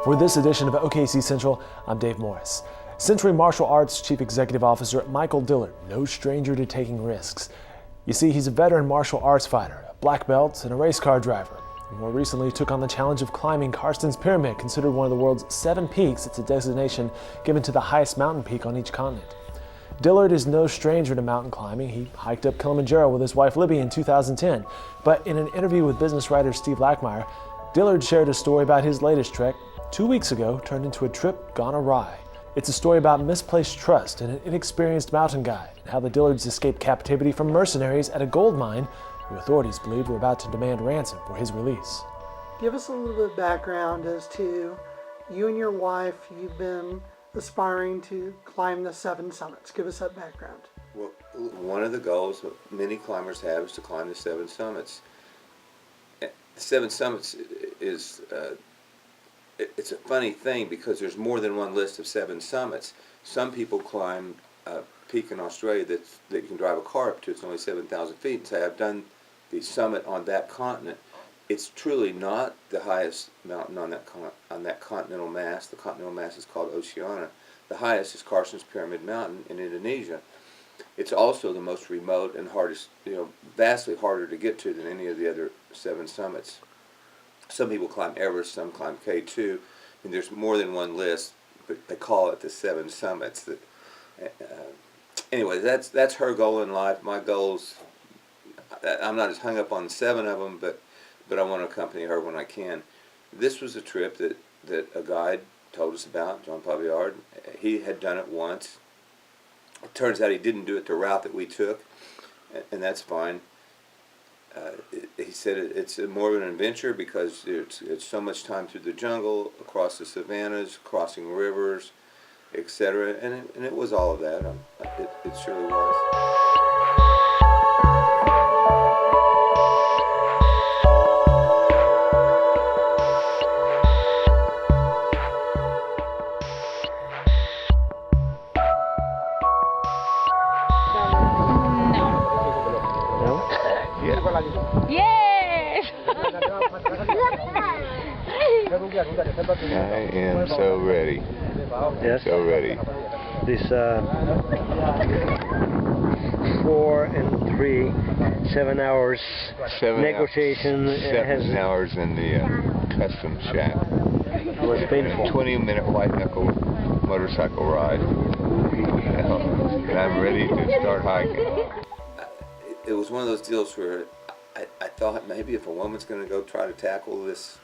For this edition of OKC Central, I'm Dave Morris. Century Martial Arts Chief Executive Officer Michael Dillard, no stranger to taking risks. You see, he's a veteran martial arts fighter, a black belt, and a race car driver. And more recently, took on the challenge of climbing Karsten's Pyramid, considered one of the world's 7 peaks. It's a designation given to the highest mountain peak on each continent. Dillard is no stranger to mountain climbing. He hiked up Kilimanjaro with his wife Libby in 2010. But in an interview with business writer Steve Lackmeyer, Dillard shared a story about his latest trek 2 weeks ago turned into a trip gone awry. It's a story about misplaced trust and an inexperienced mountain guide, and how the Dillards escaped captivity from mercenaries at a gold mine who authorities believed were about to demand ransom for his release. Give us a little bit of background as to you and your wife. You've been aspiring to climb the 7 summits. Give us that background. Well, one of the goals many climbers have is to climb the 7 summits. The 7 summits is it's a funny thing because there's more than one list of 7 summits. Some people climb a peak in Australia that you can drive a car up to. It's only 7,000 feet, and say, I've done the summit on that continent. It's truly not the highest mountain on that continental mass. The continental mass is called Oceania. The highest is Karsten's Pyramid Mountain in Indonesia. It's also the most remote and hardest, vastly harder to get to than any of the other 7 summits. Some people climb Everest, some climb K2, and there's more than one list, but they call it the 7 summits. Anyway, that's her goal in life. My goals, I'm not as hung up on 7 of them, but I want to accompany her when I can. This was a trip that a guide told us about, John Pavillard. He had done it once. It turns out he didn't do it the route that we took, and that's fine. He said it's more of an adventure because it's so much time through the jungle, across the savannas, crossing rivers, etc. And it was all of that. It surely was. Yes! I am so ready. Yes. So ready. This 4 and 3, 7 hours negotiation 7 hours in the custom shack. Was painful. 20-minute white knuckle motorcycle ride. And I'm ready to start hiking. It was one of those deals where I thought maybe if a woman's going to go try to tackle this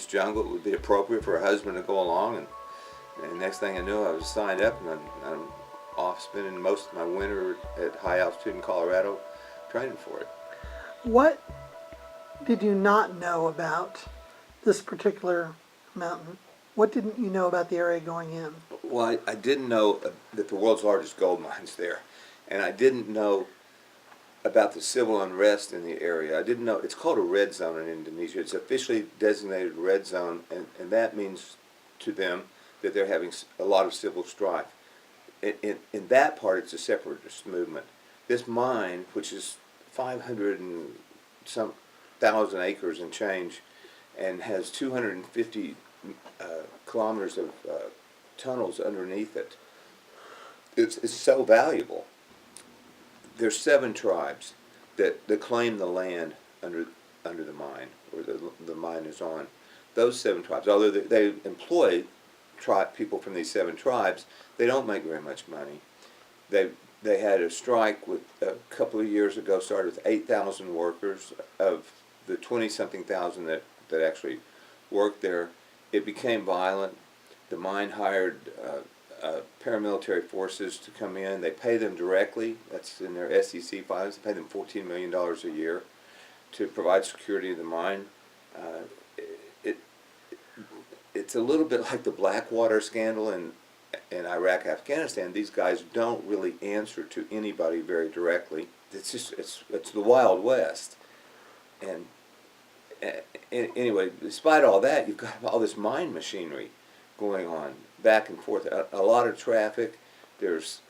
jungle, it would be appropriate for a husband to go along. And next thing I knew, I was signed up, and I'm off spending most of my winter at high altitude in Colorado training for it. What did you not know about this particular mountain? What didn't you know about the area going in? Well, I didn't know that the world's largest gold mine's there, and I didn't know about the civil unrest in the area. I didn't know, it's called a red zone in Indonesia. It's officially designated red zone, and that means to them that they're having a lot of civil strife. In that part, it's a separatist movement. This mine, which is 500 and some thousand acres and change, and has 250 kilometers of tunnels underneath it, it's so valuable. There's 7 tribes that claim the land under the mine, or the mine is on. Those 7 tribes, although they employ people from these 7 tribes, they don't make very much money. They had a strike with a couple of years ago, started with 8,000 workers. Of the 20-something thousand that actually worked there, it became violent. The mine hired paramilitary forces to come in. They pay them directly. That's in their SEC filings. They pay them $14 million a year to provide security to the mine. It's a little bit like the Blackwater scandal in Iraq, Afghanistan. These guys don't really answer to anybody very directly. It's the Wild West. And anyway, despite all that, you've got all this mine machinery going on back and forth. A lot of traffic. There's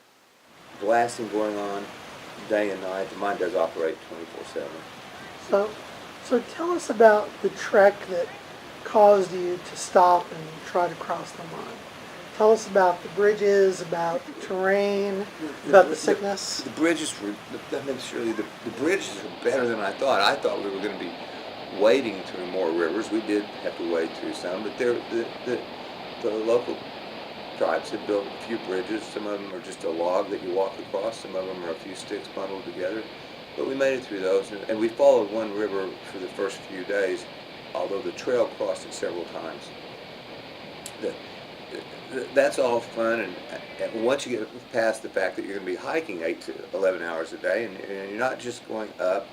blasting going on day and night. The mine does operate 24/7. So tell us about the trek that caused you to stop and try to cross the line? Tell us about the bridges, about the terrain, about the sickness. The bridges were, I mean, surely the bridges are better than I thought. I thought we were going to be wading through more rivers. We did have to wade through some, but the local tribes had built a few bridges. Some of them are just a log that you walk across. Some of them are a few sticks bundled together. But we made it through those, and we followed one river for the first few days, although the trail crossed it several times. That's all fun, and once you get past the fact that you're going to be hiking 8 to 11 hours a day, and you're not just going up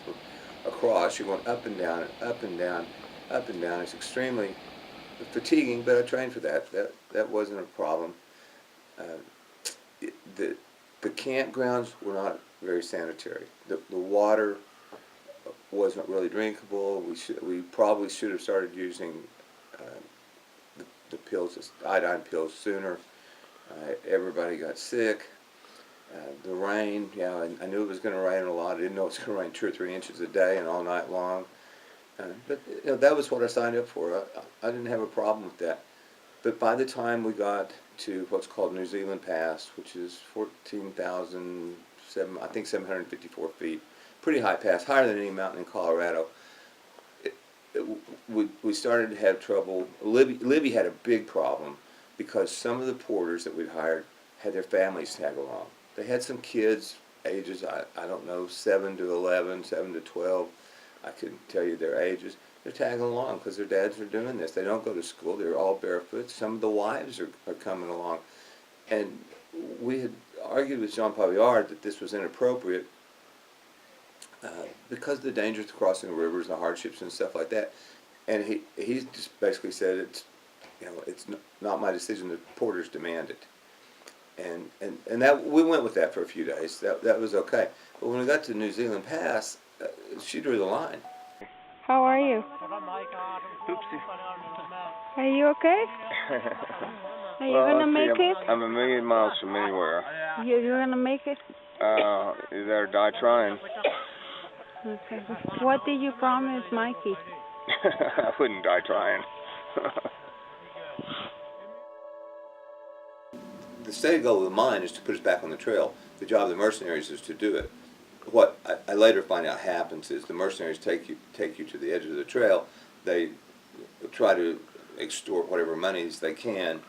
across, you're going up and down, and up and down, up and down. It's extremely fatiguing, but I trained for that. That wasn't a problem. The campgrounds were not very sanitary. The water wasn't really drinkable. We probably should have started using the pills, iodine pills, sooner. Everybody got sick. The rain, I knew it was going to rain a lot. I didn't know it was going to rain 2 or 3 inches a day and all night long. But that was what I signed up for. I didn't have a problem with that. But by the time we got to what's called New Zealand Pass, which is 754 feet, pretty high pass, higher than any mountain in Colorado, we started to have trouble. Libby had a big problem because some of the porters that we'd hired had their families tag along. They had some kids, ages, I don't know, 7 to 11, 7 to 12. I couldn't tell you their ages. They're tagging along because their dads are doing this. They don't go to school. They're all barefoot. Some of the wives are coming along. And we had argued with Jean Pavillard that this was inappropriate because of the dangers of crossing the rivers, the hardships and stuff like that. And he just basically said it's not my decision. The porters demand it. And that we went with that for a few days. That was okay. But when we got to New Zealand Pass, she drew the line. How are you? Oopsie. Are you okay? Are you gonna make it? I'm a million miles from anywhere. You're gonna make it? You better die trying. Okay. What did you promise Mikey? I wouldn't die trying. The stated goal of the mine is to put us back on the trail. The job of the mercenaries is to do it. What I later find out happens is the mercenaries take you to the edge of the trail. They try to extort whatever monies they can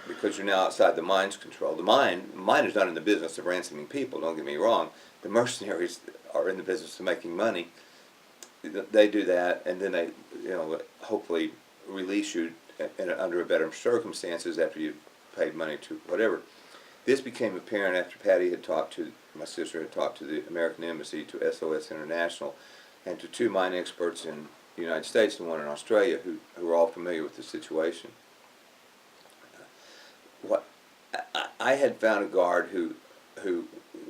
because you're now outside the mine's control. The mine is not in the business of ransoming people, don't get me wrong. The mercenaries are in the business of making money. They do that, and then they, hopefully release you under better circumstances after you've paid money to whatever. This became apparent after my sister had talked to the American Embassy, to SOS International, and to 2 mine experts in the United States and 1 in Australia who were all familiar with the situation. I had found a guard who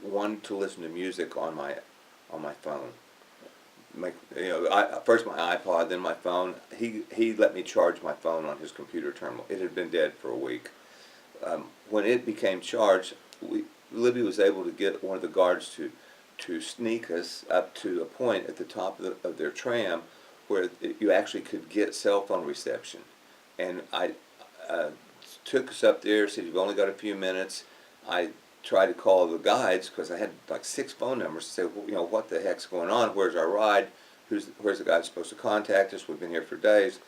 wanted to listen to music on my phone. First my iPod, then my phone. He let me charge my phone on his computer terminal. It had been dead for a week. When it became charged, Libby was able to get one of the guards to sneak us up to a point at the top of their tram where you actually could get cell phone reception. And I took us up there, said, "You've only got a few minutes." I tried to call the guides because I had like 6 phone numbers to say, well, what the heck's going on? Where's our ride? Where's the guy supposed to contact us? We've been here for days.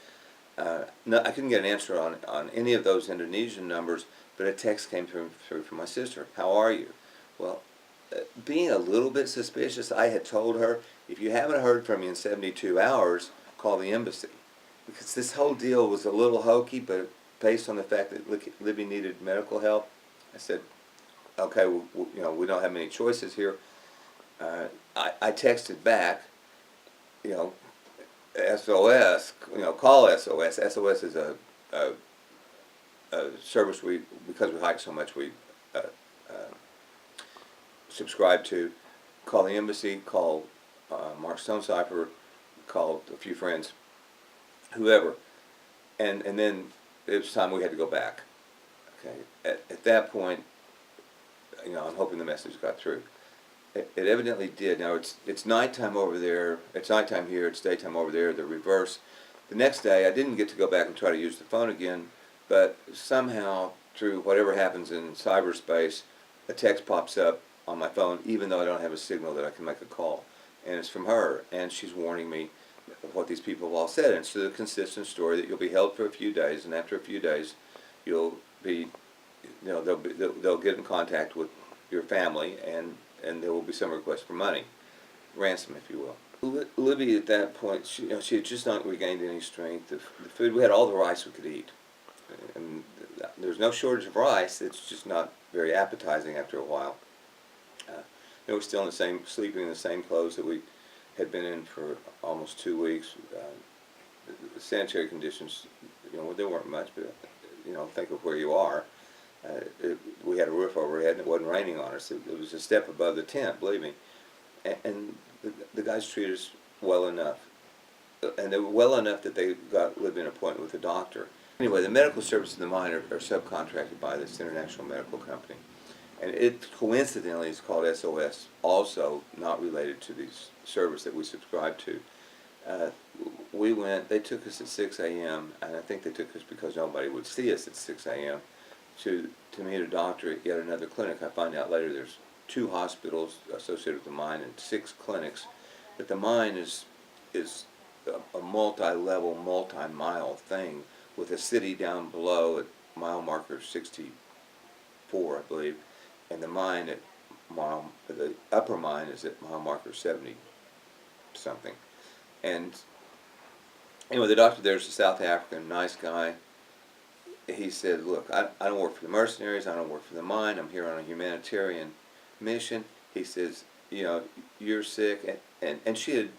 No, I couldn't get an answer on any of those Indonesian numbers, but a text came through from my sister. "How are you?" Well, being a little bit suspicious, I had told her, if you haven't heard from me in 72 hours, call the embassy. Because this whole deal was a little hokey, but based on the fact that Libby needed medical help, I said, okay, we don't have many choices here. I texted back, SOS, call SOS. SOS is a service because we hike so much, we subscribe to. Call the embassy, call Mark Stonecipher, called a few friends, whoever. And then it was time we had to go back. Okay. At that point, I'm hoping the message got through. It evidently did. Now it's nighttime over there. It's nighttime here. It's daytime over there. The reverse. The next day, I didn't get to go back and try to use the phone again, but somehow, through whatever happens in cyberspace, a text pops up on my phone, even though I don't have a signal that I can make a call. And it's from her, and she's warning me of what these people have all said. And it's the consistent story that you'll be held for a few days, and after a few days, you'll be, they'll get in contact with your family, and there will be some request for money, ransom, if you will. Libby, at that point, she had just not regained any strength. The food, we had all the rice we could eat, and there's no shortage of rice. It's just not very appetizing after a while. They were still sleeping in the same clothes that we had been in for almost 2 weeks. The sanitary conditions, there weren't much, but think of where you are. We had a roof overhead, and it wasn't raining on us. It was a step above the tent, believe me. And the guys treated us well enough. And they were well enough that they got Libby an appointment with a doctor. Anyway, the medical services of the mine are subcontracted by this international medical company. And it coincidentally is called SOS, also not related to the service that we subscribe to. We went, they took us at 6 a.m., and I think they took us because nobody would see us at 6 a.m., to meet a doctor at yet another clinic. I find out later there's 2 hospitals associated with the mine and 6 clinics. But the mine is a multi-level, multi-mile thing with a city down below at mile marker 64, I believe, and the mine at the upper mine is at mile marker 70 something. And anyway, the doctor there is a South African, nice guy. He said, look, I don't work for the mercenaries, I don't work for the mine, I'm here on a humanitarian mission. He says, you're sick, and she had,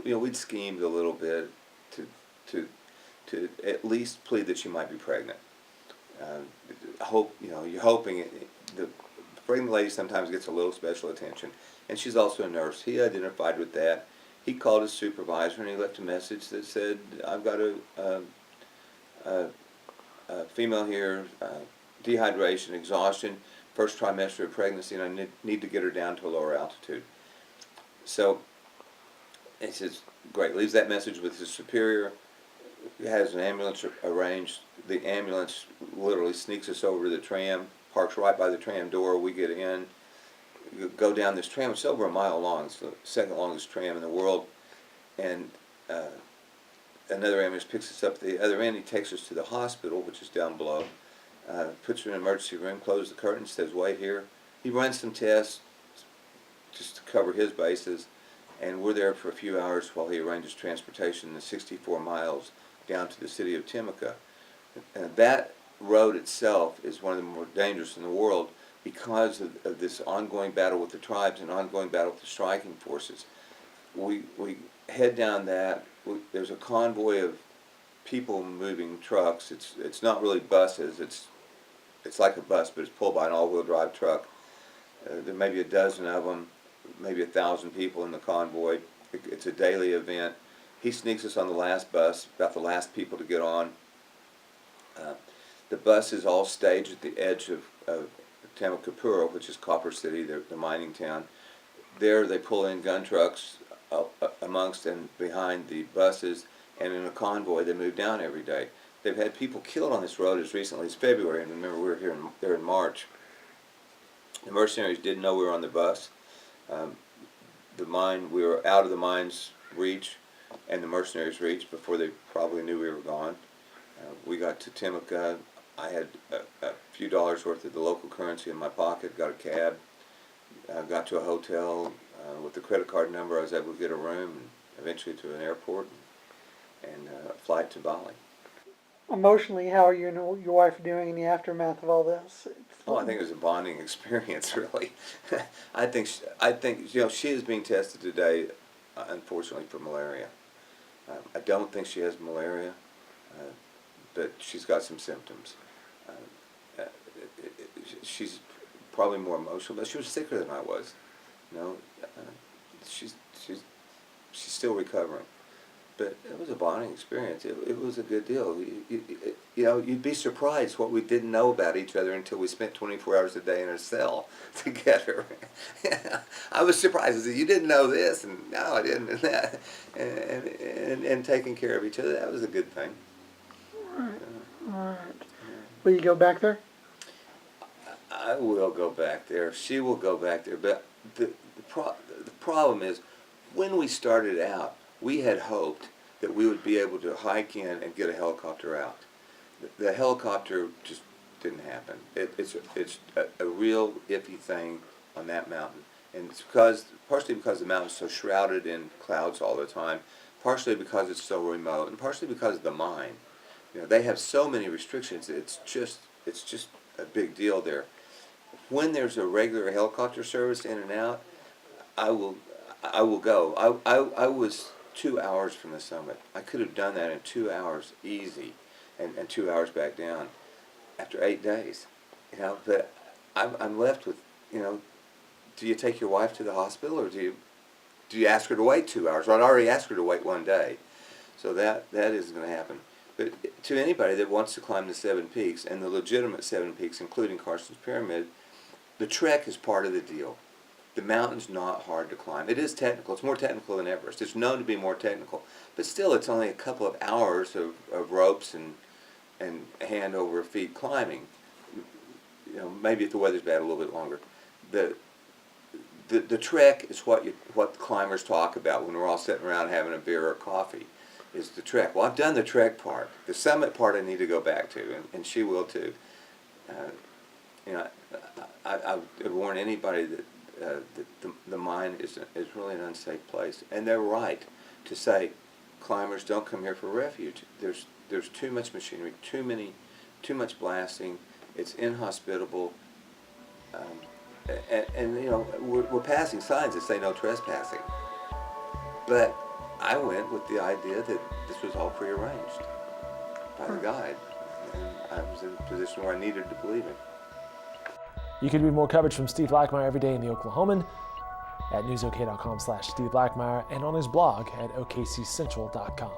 we'd schemed a little bit to at least plead that she might be pregnant. You're hoping the pregnant lady sometimes gets a little special attention, and she's also a nurse. He identified with that. He called his supervisor and he left a message that said, I've got a female here, dehydration, exhaustion, first trimester of pregnancy, and I need to get her down to a lower altitude. So he says, great, leaves that message with his superior, has an ambulance arranged. The ambulance literally sneaks us over to the tram, parks right by the tram door. We get in, go down this tram. It's over a mile long. It's the second longest tram in the world. And another ambulance picks us up at the other end. He takes us to the hospital, which is down below, puts her in an emergency room, closes the curtain, says, wait here. He runs some tests just to cover his bases, and we're there for a few hours while he arranges transportation the 64 miles down to the city of Timaka. And that road itself is one of the more dangerous in the world because of this ongoing battle with the tribes and ongoing battle with the striking forces. We head down that. There's a convoy of people moving trucks. It's not really buses. It's like a bus, but it's pulled by an all-wheel drive truck. There may be a dozen of them, maybe 1,000 people in the convoy. It's a daily event. He sneaks us on the last bus, about the last people to get on. The bus is all staged at the edge of Tamakapura, which is Copper City, the mining town. There they pull in gun trucks amongst and behind the buses, and in a convoy they move down every day. They've had people killed on this road as recently as February, and remember we were there in March. The mercenaries didn't know we were on the bus. We were out of the mine's reach and the mercenaries' reach before they probably knew we were gone. We got to Timaka. I had a few dollars worth of the local currency in my pocket, got a cab, got to a hotel. With the credit card number, I was able to get a room, and eventually to an airport, and a flight to Bali. Emotionally, how are you and your wife doing in the aftermath of all this? Oh, I think it was a bonding experience, really. I think she is being tested today, unfortunately, for malaria. I don't think she has malaria, but she's got some symptoms. She's probably more emotional, but she was sicker than I was. She's still recovering, but it was a bonding experience. It was a good deal. you'd be surprised what we didn't know about each other until we spent 24 hours a day in a cell together. I was surprised. I said, you didn't know this, and no, I didn't, and that, and taking care of each other, that was a good thing. All right. Will you go back there? I will go back there. She will go back there. But the problem is, when we started out, we had hoped that we would be able to hike in and get a helicopter out. The helicopter just didn't happen. It's a real iffy thing on that mountain. And it's partially because the mountain's so shrouded in clouds all the time, partially because it's so remote, and partially because of the mine. They have so many restrictions. It's just a big deal there. When there's a regular helicopter service in and out, I will go. I was 2 hours from the summit. I could have done that in 2 hours easy, and 2 hours back down after 8 days. But I'm left with, do you take your wife to the hospital, or do you ask her to wait 2 hours? Well, I'd already asked her to wait 1 day, so that isn't going to happen. But to anybody that wants to climb the 7 peaks, and the legitimate 7 peaks, including Carson's Pyramid, the trek is part of the deal. The mountain's not hard to climb. It is technical. It's more technical than Everest. It's known to be more technical. But still, it's only a couple of hours of ropes and hand over feet climbing. Maybe if the weather's bad, a little bit longer. The trek is what climbers talk about when we're all sitting around having a beer or coffee, is the trek. Well, I've done the trek part. The summit part I need to go back to, and she will too. I would warn anybody that the mine is really an unsafe place, and they're right to say climbers don't come here for refuge. There's too much machinery, too much blasting. It's inhospitable, and we're passing signs that say no trespassing. But I went with the idea that this was all prearranged by the guide, and I was in a position where I needed to believe it. You can read more coverage from Steve Blackmeyer every day in the Oklahoman at newsok.com/Steve Blackmeyer and on his blog at okccentral.com.